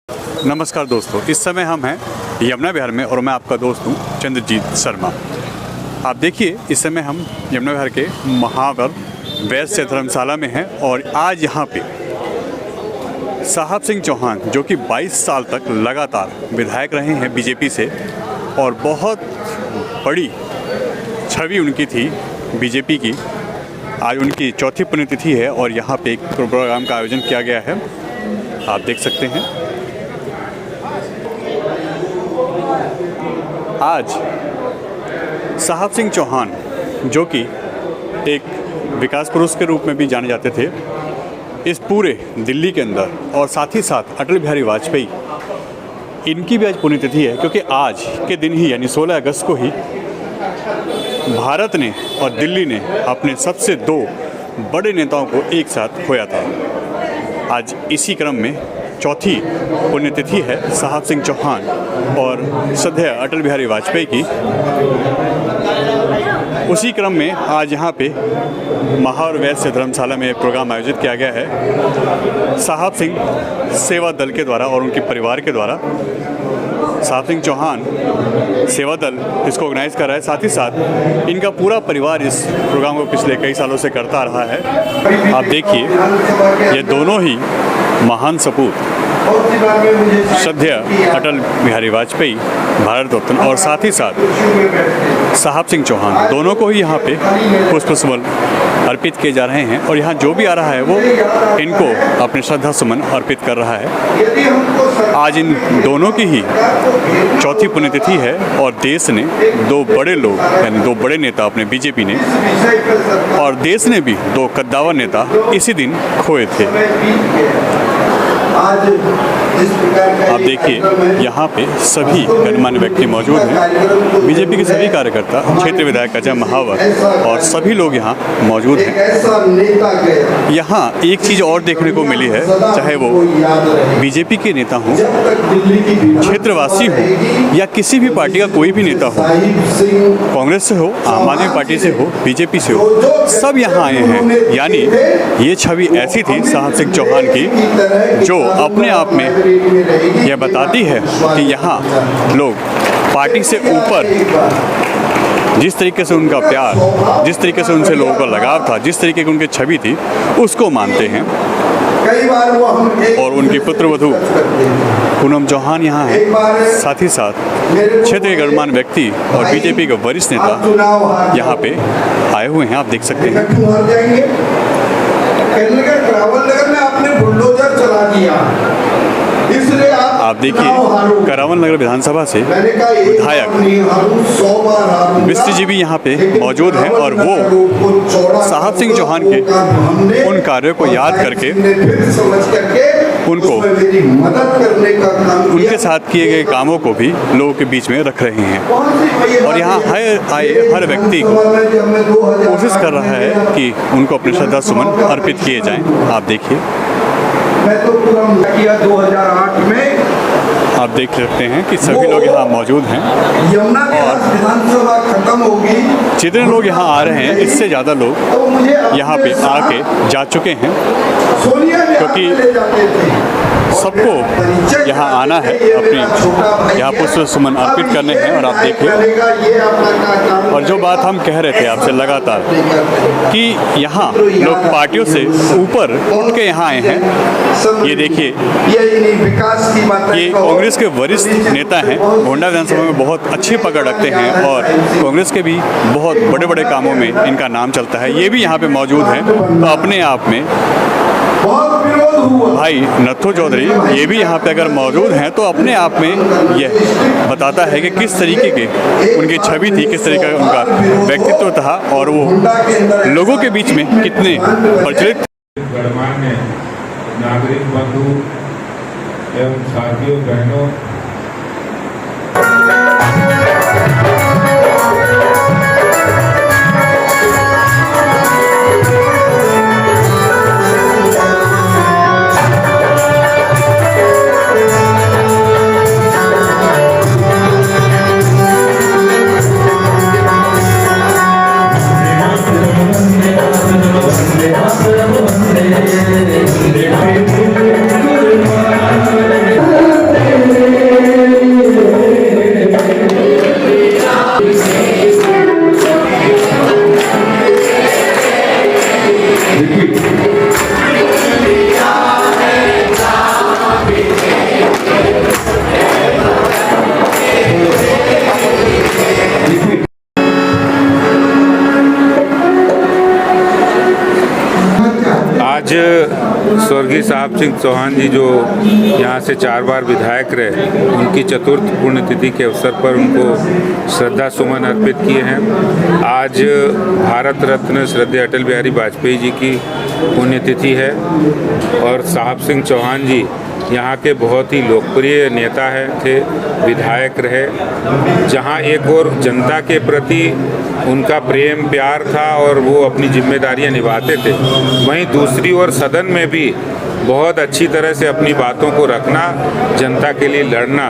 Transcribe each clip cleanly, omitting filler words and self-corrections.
नमस्कार दोस्तों, इस समय हम हैं यमुना विहार में और मैं आपका दोस्त हूं चंद्रजीत शर्मा। आप देखिए, इस समय हम यमुना विहार के महावर वैश्य धर्मशाला में हैं और आज यहां पे साहब सिंह चौहान, जो कि 22 साल तक लगातार विधायक रहे हैं बीजेपी से और बहुत बड़ी छवि उनकी थी बीजेपी की, आज उनकी चौथी पुण्यतिथि है और यहाँ पे एक प्रोग्राम का आयोजन किया गया है। आप देख सकते हैं आज साहब सिंह चौहान, जो कि एक विकास पुरुष के रूप में भी जाने जाते थे, इस पूरे दिल्ली के अंदर, और साथ ही साथ अटल बिहारी वाजपेयी, इनकी भी आज पुण्यतिथि है क्योंकि आज के दिन ही यानी 16 अगस्त को ही भारत ने और दिल्ली ने अपने सबसे 2 बड़े नेताओं को एक साथ खोया था। आज इसी क्रम में चौथी पुण्यतिथि है साहब सिंह चौहान और श्रद्धेय अटल बिहारी वाजपेयी की। उसी क्रम में आज यहाँ पे महावर वैश्य धर्मशाला में एक प्रोग्राम आयोजित किया गया है साहब सिंह सेवा दल के द्वारा और उनके परिवार के द्वारा। साहब सिंह चौहान सेवा दल इसको ऑर्गेनाइज कर रहा है, साथ ही साथ इनका पूरा परिवार इस प्रोग्राम को पिछले कई सालों से करता रहा है। आप देखिए, ये दोनों ही महान सपूत श्रद्धेय अटल बिहारी वाजपेयी भारत रत्न और साथ ही साथ साहब सिंह चौहान, दोनों को ही यहाँ पे पुष्पसुमन अर्पित किए जा रहे हैं और यहाँ जो भी आ रहा है वो इनको अपने श्रद्धा सुमन अर्पित कर रहा है। आज इन दोनों की ही चौथी पुण्यतिथि है और देश ने 2 बड़े लोग यानी 2 बड़े नेता अपने बीजेपी ने और देश ने भी 2 कद्दावर नेता इसी दिन खोए थे। आप देखिए, यहाँ पे सभी गणमान्य व्यक्ति मौजूद हैं, बीजेपी के सभी कार्यकर्ता, क्षेत्रीय विधायक अजय महावर और सभी लोग यहाँ मौजूद हैं। यहाँ एक चीज़ और देखने को मिली है, चाहे वो बीजेपी के नेता हों, क्षेत्रवासी हो या किसी भी पार्टी का कोई भी नेता हो, कांग्रेस से हो, आम आदमी पार्टी से हो, बीजेपी से हो, सब यहाँ आए हैं। यानी ये छवि ऐसी थी साहब सिंह चौहान की जो अपने आप में यह बताती है कि यहाँ लोग पार्टी से ऊपर जिस तरीके से उनका प्यार, जिस तरीके से उनसे लोगों का लगाव था, जिस तरीके की उनकी छवि थी, उसको मानते हैं। और उनकी पुत्रवधू पूनम चौहान यहाँ है, साथ ही साथ क्षेत्र के गणमान्य व्यक्ति और बीजेपी के वरिष्ठ नेता यहाँ पे आए हुए हैं। आप देख सकते हैं आप देखिए, करावन नगर विधानसभा से विधायक मिश्र जी भी यहाँ पे मौजूद हैं और वो साहब सिंह चौहान के उन कार्यों को याद करके उनको उनके साथ किए गए कामों को भी लोगों के बीच में रख रहे हैं। और यहाँ हर व्यक्ति को कोशिश कर रहा है कि उनको अपने श्रद्धा सुमन अर्पित किए जाएं। आप देखिए, मैं तो पूरा किया 2008 में। आप देख सकते हैं कि सभी लोग यहाँ मौजूद हैं और विधानसभा खत्म होगी, जितने लोग यहाँ आ रहे हैं इससे ज़्यादा लोग यहाँ पे आके जा चुके हैं क्योंकि सबको यहाँ आना है, अपनी यहाँ पुष्प सुमन अर्पित करने हैं। और आप देखिए, और जो बात हम कह रहे थे आपसे लगातार कि यहाँ लोग पार्टियों से ऊपर उठ के यहाँ आए हैं। ये देखिए, ये कांग्रेस के वरिष्ठ नेता हैं, गोंडा विधानसभा में बहुत अच्छी पकड़ रखते हैं और कांग्रेस के भी बहुत बड़े बड़े कामों में इनका नाम चलता है। ये भी यहाँ पे मौजूद हैं। तो अपने आप में भाई नथु चौधरी ये भी यहाँ पे अगर मौजूद हैं तो अपने आप में यह बताता है कि किस तरीके के उनकी छवि थी, किस तरीके का उनका व्यक्तित्व था और वो लोगों के बीच में कितने प्रचलित। गणमान्य नागरिक बंधु एवं साथियों, बहनों, आज स्वर्गीय साहब सिंह चौहान जी जो यहाँ से 4 बार विधायक रहे, उनकी चतुर्थ पुण्यतिथि के अवसर पर उनको श्रद्धा सुमन अर्पित किए हैं। आज भारत रत्न श्रद्धेय अटल बिहारी वाजपेयी जी की पुण्यतिथि है और साहब सिंह चौहान जी यहाँ के बहुत ही लोकप्रिय नेता थे, विधायक रहे। जहाँ एक और जनता के प्रति उनका प्रेम प्यार था और वो अपनी जिम्मेदारियां निभाते थे, वहीं दूसरी ओर सदन में भी बहुत अच्छी तरह से अपनी बातों को रखना, जनता के लिए लड़ना,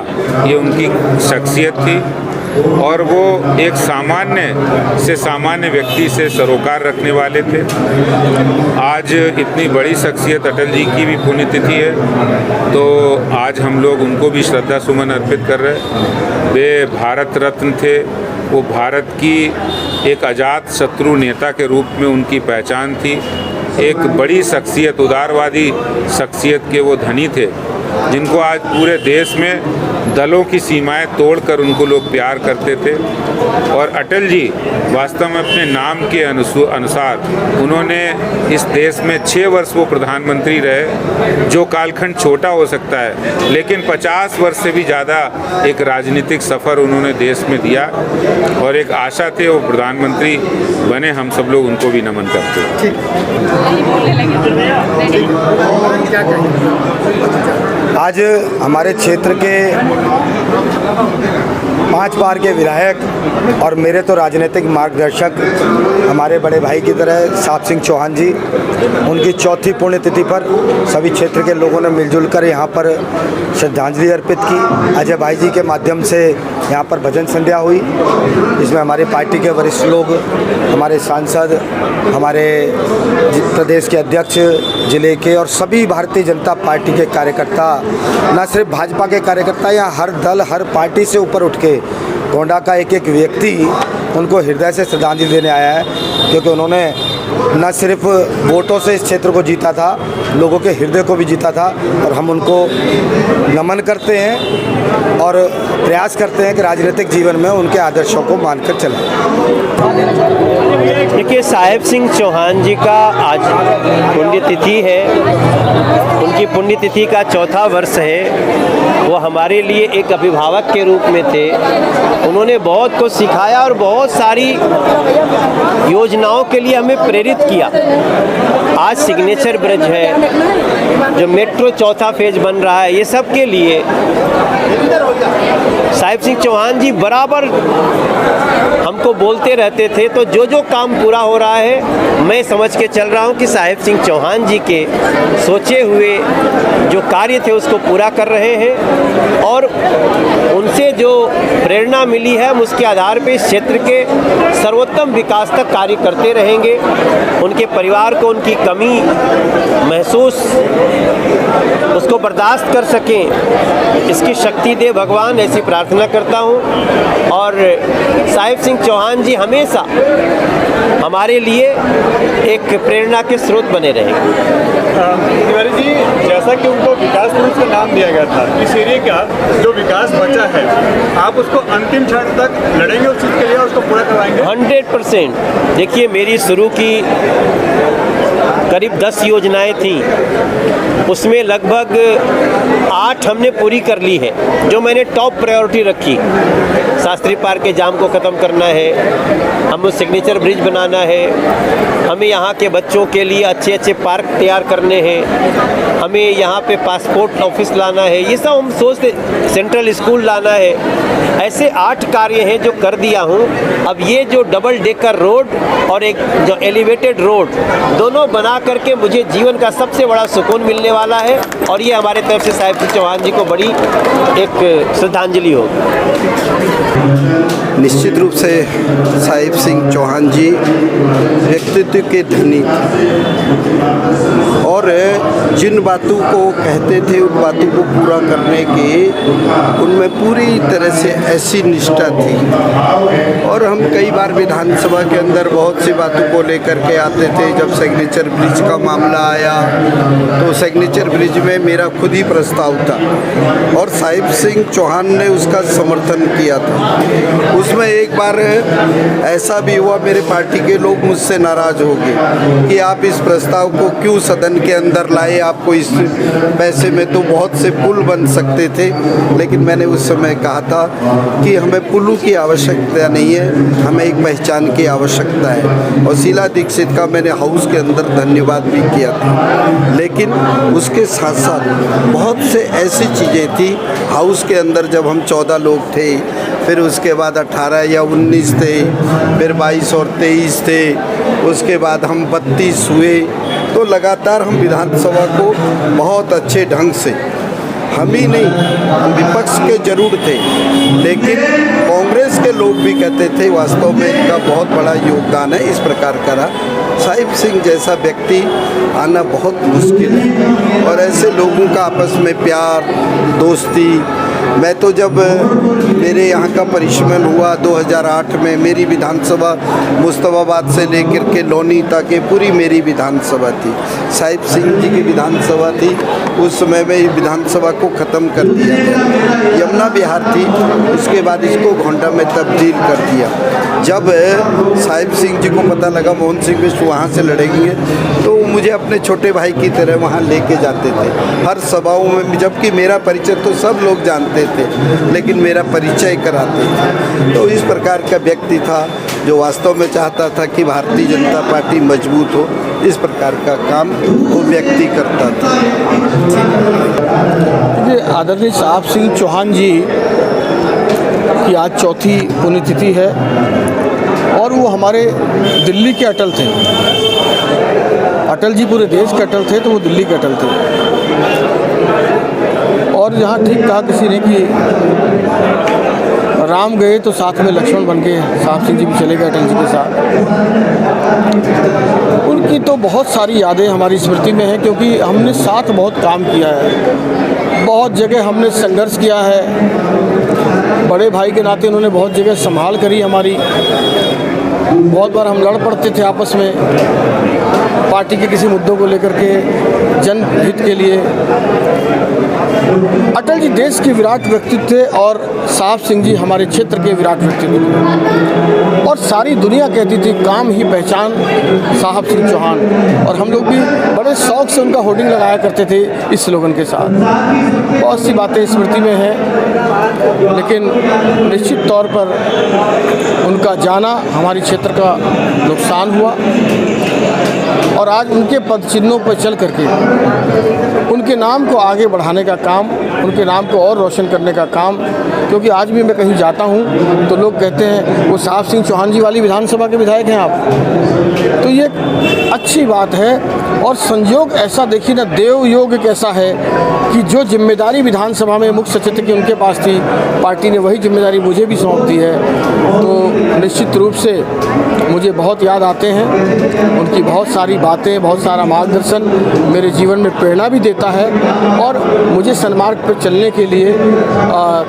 ये उनकी शख्सियत थी। और वो एक सामान्य से सामान्य व्यक्ति से सरोकार रखने वाले थे। आज इतनी बड़ी शख्सियत अटल जी की भी पुण्यतिथि है, तो आज हम लोग उनको भी श्रद्धा सुमन अर्पित कर रहे हैं। वे भारत रत्न थे, वो भारत की एक अजात शत्रु नेता के रूप में उनकी पहचान थी। एक बड़ी शख्सियत, उदारवादी शख्सियत के वो धनी थे, जिनको आज पूरे देश में दलों की सीमाएं तोड़कर उनको लोग प्यार करते थे। और अटल जी वास्तव में अपने नाम के अनुसार उन्होंने इस देश में 6 वर्ष वो प्रधानमंत्री रहे, जो कालखंड छोटा हो सकता है, लेकिन 50 वर्ष से भी ज़्यादा एक राजनीतिक सफ़र उन्होंने देश में दिया और एक आशा थे वो प्रधानमंत्री बने। हम सब लोग उनको भी नमन करते हैं। आज हमारे क्षेत्र के 5 बार के विधायक और मेरे तो राजनीतिक मार्गदर्शक हमारे बड़े भाई की तरह साहब सिंह चौहान जी, उनकी चौथी पुण्यतिथि पर सभी क्षेत्र के लोगों ने मिलजुल कर यहाँ पर श्रद्धांजलि अर्पित की। अजय भाई जी के माध्यम से यहाँ पर भजन संध्या हुई, जिसमें हमारे पार्टी के वरिष्ठ लोग, हमारे सांसद, हमारे प्रदेश के अध्यक्ष जिले के और सभी भारतीय जनता पार्टी के कार्यकर्ता, न सिर्फ भाजपा के कार्यकर्ता, यहाँ हर दल हर पार्टी से ऊपर उठ के गोंडा का एक एक व्यक्ति उनको हृदय से श्रद्धांजलि देने आया है, क्योंकि उन्होंने न सिर्फ वोटों से इस क्षेत्र को जीता था, लोगों के हृदय को भी जीता था। और हम उनको नमन करते हैं और प्रयास करते हैं कि राजनीतिक जीवन में उनके आदर्शों को मानकर चलें। देखिए, साहेब सिंह चौहान जी का आज पुण्यतिथि है, उनकी पुण्यतिथि का 4था वर्ष है। वो हमारे लिए एक अभिभावक के रूप में थे। उन्होंने बहुत कुछ सिखाया और बहुत सारी योजनाओं के लिए हमें प्रेरित किया। आज सिग्नेचर ब्रिज है, जो मेट्रो 4था फेज बन रहा है, ये सब के लिए साहेब सिंह चौहान जी बराबर हमको बोलते रहते थे। तो जो जो काम पूरा हो रहा है, मैं समझ के चल रहा हूँ कि साहेब सिंह चौहान जी के सोचे हुए जो कार्य थे उसको पूरा कर रहे हैं और उनसे जो प्रेरणा मिली है, हम उसके आधार पे इस क्षेत्र के सर्वोत्तम विकास तक कार्य करते रहेंगे। उनके परिवार को उनकी कमी महसूस उसको बर्दाश्त कर सकें, इसकी शक्ति दे भगवान, ऐसी प्रार्थना करता हूं। और साहेब सिंह चौहान जी हमेशा हमारे लिए एक प्रेरणा के स्रोत बने रहेंगे। तिवारी जी, जैसा कि उनको विकास पुरुष का नाम दिया गया था, इस एरिया का जो विकास बचा है, आप उसको अंतिम क्षण तक लड़ेंगे उस चीज़ के लिए, उसको पूरा करवाएंगे? 100%। देखिए, मेरी शुरू की करीब 10 योजनाएं थीं, उसमें लगभग 8 हमने पूरी कर ली है। जो मैंने टॉप प्रायोरिटी रखी, शास्त्री पार्क के जाम को ख़त्म करना है, हमें सिग्नेचर ब्रिज बनाना है, हमें यहाँ के बच्चों के लिए अच्छे अच्छे पार्क तैयार करने हैं, हमें यहाँ पे पासपोर्ट ऑफिस लाना है, ये सब हम सोचते, सेंट्रल स्कूल लाना है। ऐसे 8 कार्य हैं जो कर दिया हूँ। अब ये जो डबल डेकर रोड और एक जो एलिवेटेड रोड, दोनों बना करके मुझे जीवन का सबसे बड़ा सुकून मिलने वाला है और ये हमारे तरफ से साहेब सिंह चौहान जी को बड़ी एक श्रद्धांजलि होगी। निश्चित रूप से साहिब सिंह चौहान जी व्यक्तित्व के धनी और और जिन बातों को कहते थे उन बातों को पूरा करने की उनमें पूरी तरह से ऐसी निष्ठा थी। और हम कई बार विधानसभा के अंदर बहुत सी बातों को लेकर के आते थे। जब सिग्नेचर ब्रिज का मामला आया तो सिग्नेचर ब्रिज में मेरा खुद ही प्रस्ताव था और साहिब सिंह चौहान ने उसका समर्थन किया था। उसमें एक बार ऐसा भी हुआ, मेरे पार्टी के लोग मुझसे नाराज़ हो गए कि आप इस प्रस्ताव को क्यों सदन के अंदर लाए, आपको इस पैसे में तो बहुत से पुल बन सकते थे। लेकिन मैंने उस समय कहा था कि हमें पुलों की आवश्यकता नहीं है, हमें एक पहचान की आवश्यकता है। और शीला दीक्षित का मैंने हाउस के अंदर धन्यवाद भी किया था। लेकिन उसके साथ साथ बहुत से ऐसी चीज़ें थी हाउस के अंदर। जब हम 14 लोग थे, फिर उसके बाद 18 या 19 थे, फिर 22 और 23 थे, उसके बाद हम 32 हुए। तो लगातार हम विधानसभा को बहुत अच्छे ढंग से, हम ही नहीं, हम विपक्ष के जरूर थे, लेकिन कांग्रेस के लोग भी कहते थे वास्तव में इनका बहुत बड़ा योगदान है। इस प्रकार का रहा। साहिब सिंह जैसा व्यक्ति आना बहुत मुश्किल है और ऐसे लोगों का आपस में प्यार, दोस्ती। मैं तो जब मेरे यहाँ का परिश्रमण हुआ 2008 में, मेरी विधानसभा मुस्तफाबाद से लेकर के लोनी तक ये पूरी मेरी विधानसभा थी। साहिब सिंह जी की विधानसभा थी। उस समय में विधानसभा को ख़त्म कर दिया गया। यमुना विहार थी, उसके बाद इसको घोंटा में तब्दील कर दिया। जब साहिब सिंह जी को पता लगा मोहन सिंह बिष्ट वहाँ से लड़ेंगे तो मुझे अपने छोटे भाई की तरह वहाँ लेके जाते थे हर सभाओं में। जबकि मेरा परिचय तो सब लोग जानते थे, लेकिन मेरा परिचय कराते थे। तो इस प्रकार का व्यक्ति था जो वास्तव में चाहता था कि भारतीय जनता पार्टी मजबूत हो। इस प्रकार का काम वो व्यक्ति करता था। आदरणीय साहब सिंह चौहान जी की आज चौथी पुण्यतिथि है और वो हमारे दिल्ली के अटल थे। अटल जी पूरे देश के अटल थे तो वो दिल्ली के अटल थे। और यहाँ ठीक कहा किसी ने कि राम गए तो साथ में लक्ष्मण बन गए। साहब सिंह जी भी चले गए अटल जी के साथ। उनकी तो बहुत सारी यादें हमारी स्मृति में हैं, क्योंकि हमने साथ बहुत काम किया है, बहुत जगह हमने संघर्ष किया है। बड़े भाई के नाते उन्होंने बहुत जगह संभाल करी हमारी। बहुत बार हम लड़ पड़ते थे आपस में पार्टी के किसी मुद्दों को लेकर के, जनहित के लिए। अटल जी देश के विराट व्यक्तित्व थे और साहब सिंह जी हमारे क्षेत्र के विराट व्यक्तित्व थे। और सारी दुनिया कहती थी काम ही पहचान साहब सिंह चौहान। और हम लोग भी बड़े शौक से उनका होर्डिंग लगाया करते थे इस स्लोगन के साथ। बहुत सी बातें स्मृति में हैं, लेकिन निश्चित तौर पर उनका जाना हमारे क्षेत्र का नुकसान हुआ। और आज उनके पद चिन्हों पर चल करके उनके नाम को आगे बढ़ाने का काम, उनके नाम को और रोशन करने का काम, क्योंकि आज भी मैं कहीं जाता हूं तो लोग कहते हैं वो साहब सिंह चौहान जी वाली विधानसभा के विधायक हैं आप। तो ये अच्छी बात है। और संयोग ऐसा देखिए ना, देव योग एक ऐसा है कि जो जिम्मेदारी विधानसभा में मुख्य सचेतक की उनके पास थी, पार्टी ने वही जिम्मेदारी मुझे भी सौंप दी है। तो निश्चित रूप से मुझे बहुत याद आते हैं उनकी बहुत सारी बातें, बहुत सारा मार्गदर्शन मेरे जीवन में प्रेरणा भी देता है और मुझे सन्मार्ग पर चलने के लिए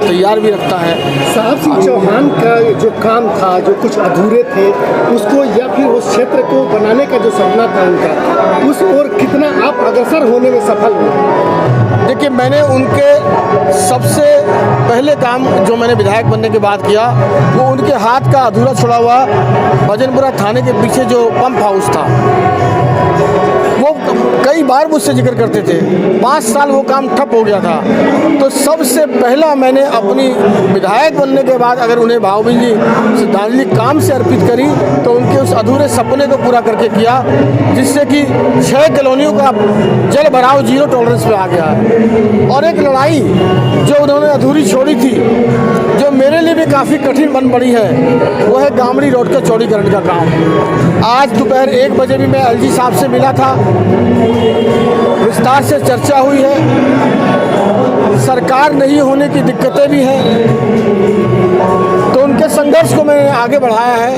तैयार भी रखता है। साहब सिंह चौहान का जो काम था, जो कुछ अधूरे थे उसको, या फिर उस क्षेत्र को बनाने का जो सपना था उनका, उस ओर कितना आप अग्रसर होने में सफल हुए? देखिए, मैंने उनके सबसे पहले काम जो मैंने विधायक बनने के बाद किया वो उनके हाथ का अधूरा छोड़ा हुआ भजनपुरा थाने के पीछे जो पंप हाउस था, वो कई बार मुझसे जिक्र करते थे। 5 साल वो काम ठप हो गया था। तो सबसे पहला मैंने अपनी विधायक बनने के बाद अगर उन्हें भावभीनी श्रद्धांजलि काम से अर्पित करी तो उनके उस अधूरे सपने को पूरा करके किया, जिससे कि 6 कॉलोनियों का जल भराव 0 टॉलरेंस पे आ गया है। और एक लड़ाई जो उन्होंने अधूरी छोड़ी थी, जो मेरे लिए भी काफ़ी कठिन बन पड़ी है, वो है गामड़ी रोड का चौड़ीकरण का काम। आज दोपहर 1 बजे भी मैं एलजी साहब से मिला था, विस्तार से चर्चा हुई है। सरकार नहीं होने की दिक्कतें भी हैं, तो उन के संघर्ष को मैंने आगे बढ़ाया है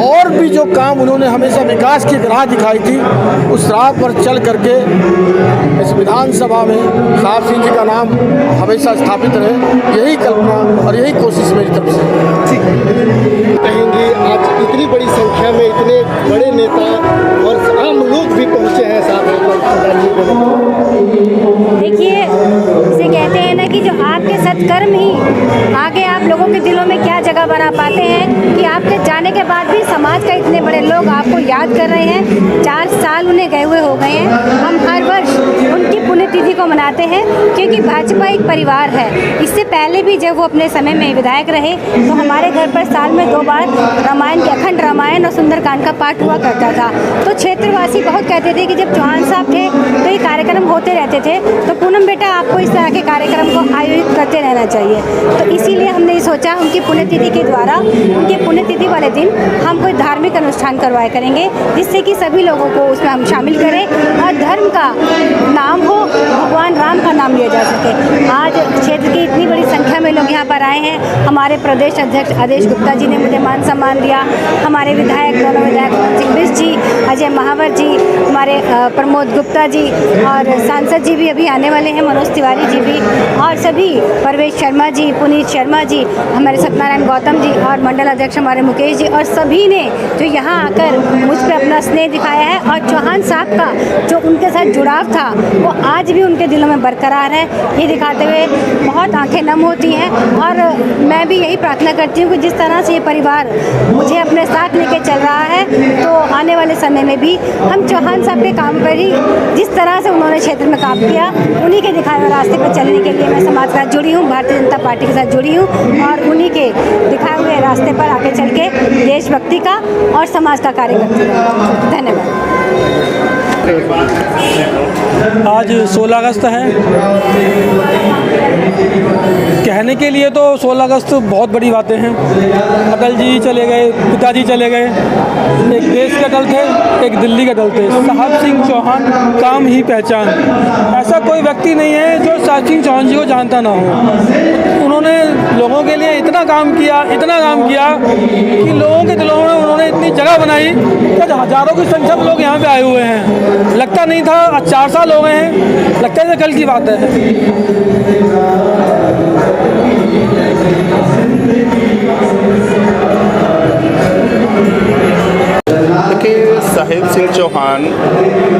और भी जो काम उन्होंने हमेशा विकास की राह दिखाई थी उस राह पर चल करके इस विधानसभा में साहब सिंह जी का नाम हमेशा स्थापित रहे, यही कल्पना और यही कोशिश मेरी तरफ से। कहेंगे आज इतनी बड़ी संख्या में इतने बड़े नेता और आम लोग भी पहुंचे हैं साथ देखिए, इसे कहते हैं ना कि जो आपके सत्कर्म ही आगे आप लोगों के दिलों में क्या जगह बना पाते हैं कि आपके जाने के बाद भी समाज का इतने बड़े लोग आपको याद कर रहे हैं। 4 साल उन्हें गए हुए हो गए हैं। हम हर वर्ष उनकी पुण्यतिथि को मनाते हैं क्योंकि भाजपा एक परिवार है। इससे पहले भी जब वो अपने समय में विधायक रहे तो हमारे घर पर साल में 2 बार रामायण के अखंड रामायण और सुंदरकांड का पाठ हुआ करता था। तो क्षेत्रवासी बहुत कहते थे कि जब चौहान साहब थे तो ये कार्यक्रम होते रहते थे, तो पूनम बेटा आपको इस तरह के कार्यक्रम को आयोजित करते रहना चाहिए। तो इसीलिए हमने सोचा उनकी पुण्यतिथि के द्वारा उनकी पुण्यतिथि वाले दिन हम कोई धार्मिक अनुष्ठान करवाया करेंगे जिससे कि सभी लोगों को उसमें हम शामिल करें और धर्म का नाम हो, भगवान राम का नाम लिया जा सके। आज क्षेत्र की इतनी बड़ी संख्या में लोग यहाँ पर आए हैं। हमारे प्रदेश अध्यक्ष आदेश गुप्ता जी ने मुझे मान सम्मान दिया, हमारे विधायक दोनों विधायक पवन सिंह बिष्ट जी, अजय महावर जी, हमारे प्रमोद गुप्ता जी और सांसद जी भी अभी आने वाले हैं, मनोज तिवारी जी भी, और सभी परवेश शर्मा जी, पुनीत शर्मा जी, हमारे सत्यनारायण गौतम जी और मंडल अध्यक्ष हमारे मुकेश जी, और सभी ने जो यहाँ आकर मुझ पर अपना स्नेह दिखाया है और चौहान साहब का जो उनके साथ जुड़ाव था वो आज भी उनके दिलों में बरकरार है। ये दिखाते हुए बहुत आंखें नम होती हैं और मैं भी यही प्रार्थना करती हूँ कि जिस तरह से ये परिवार मुझे अपने साथ लेके चल रहा है तो आने वाले समय में भी हम चौहान साहब के काम पर ही जिस तरह से उन्होंने क्षेत्र में काम किया उन्हीं के दिखाए हुए रास्ते पर चलने के लिए मैं समाज के साथ जुड़ी हूँ, भारतीय जनता पार्टी के साथ जुड़ी हूँ और उन्हीं के दिखाए हुए रास्ते पर आगे चल के देशभक्ति का और समाज का कार्य करती हूँ। धन्यवाद। आज 16 अगस्त है। कहने के लिए तो 16 अगस्त बहुत बड़ी बातें हैं। अटल जी चले गए, पिताजी चले गए, एक देश के अटल थे, एक दिल्ली के अटल थे। साहब सिंह चौहान काम ही पहचान। ऐसा कोई व्यक्ति नहीं है जो साहब सिंह चौहान जी को जानता ना हो। उन्होंने लोगों के लिए इतना काम किया कि लोगों के दिलों में उन्होंने इतनी जगह बनाई कि हज़ारों की संख्या में लोग यहाँ पे आए हुए हैं। लगता नहीं था, आज 4 साल हो गए हैं, लगता है कल की बात है। देखिए, साहिब सिंह चौहान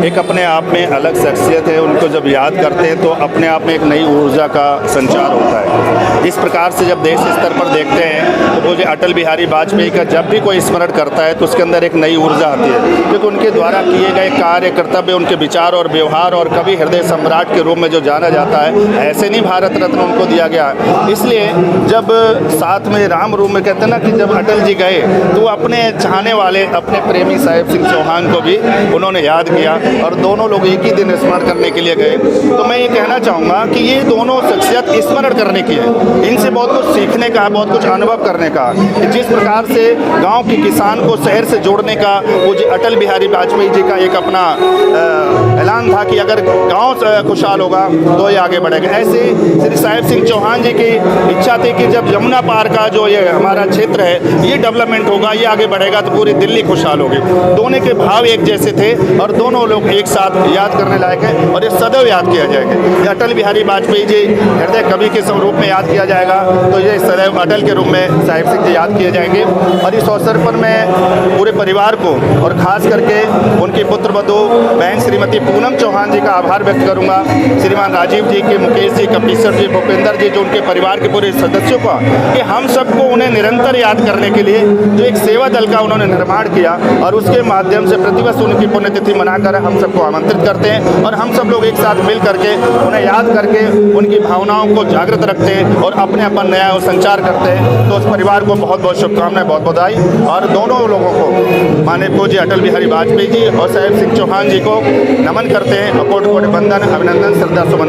एक अपने आप में अलग शख्सियत है। उनको जब याद करते हैं तो अपने आप में एक नई ऊर्जा का संचार होता है। इस प्रकार से जब देश स्तर पर देखते हैं तो मुझे अटल बिहारी वाजपेयी का जब भी कोई स्मरण करता है तो उसके अंदर एक नई ऊर्जा आती है, क्योंकि उनके द्वारा किए गए कार्य, कर्तव्य, उनके विचार और व्यवहार और कवि हृदय सम्राट के रूप में जो जाना जाता है, ऐसे नहीं भारत रत्न उनको दिया गया। इसलिए जब साथ में राम रूप में कहते हैं ना कि जब अटल जी गए तो अपने चाहने वाले, अपने प्रेमी साहिब सिंह चौहान को भी उन्होंने याद किया और दोनों लोग एक ही दिन स्मरण करने के लिए गए। तो मैं ये कहना चाहूँगा कि ये दोनों शख्सियत स्मरण करने की है, इनसे बहुत कुछ सीखने का, बहुत कुछ अनुभव करने का। जिस प्रकार से गांव के किसान को शहर से जोड़ने का वो अटल बिहारी वाजपेयी जी का एक अपना ऐलान था कि अगर गांव खुशहाल होगा तो ये आगे बढ़ेगा। ऐसे श्री साहिब सिंह चौहान जी की इच्छा थी कि जब यमुना पार का जो ये हमारा क्षेत्र है ये डेवलपमेंट होगा, ये आगे बढ़ेगा तो पूरी दिल्ली खुशहाल होगी। दोनों के भाव एक जैसे थे और दोनों लोग एक साथ याद करने लायक है और ये सदैव याद किया जाएगा। ये अटल बिहारी वाजपेयी जी हृदय कवि के रूप में याद किया जाएगा तो ये सदैव अटल के रूप में साहिब सिंह जी याद किए जाएंगे। और इस अवसर पर मैं पूरे परिवार को और ख़ास करके उनकी पुत्रवधू बहन श्रीमती पूनम चौहान जी का आभार व्यक्त करूंगा। श्रीमान राजीव जी के, मुकेश जी, कपीसर जी, भूपेंद्र जी, जो उनके परिवार के पूरे सदस्यों का, कि हम सबको उन्हें निरंतर याद करने के लिए जो एक सेवा दल का उन्होंने निर्माण किया और उसके माध्यम से प्रतिवर्ष उनकी पुण्यतिथि मनाकर हम सबको आमंत्रित करते हैं और हम सब लोग एक साथ मिल करके उन्हें याद करके उनकी भावनाओं को जागृत रखते हैं और अपने अपन नया संचार करते हैं। तो उस परिवार को बहुत बहुत शुभकामनाएं, बहुत बधाई और दोनों लोगों को माननीय पूज्य अटल बिहारी वाजपेयी जी और साहिब सिंह चौहान जी को नमन करते हैं। कोटि कोटि वंदन, अभिनंदन, श्रद्धा सुमन।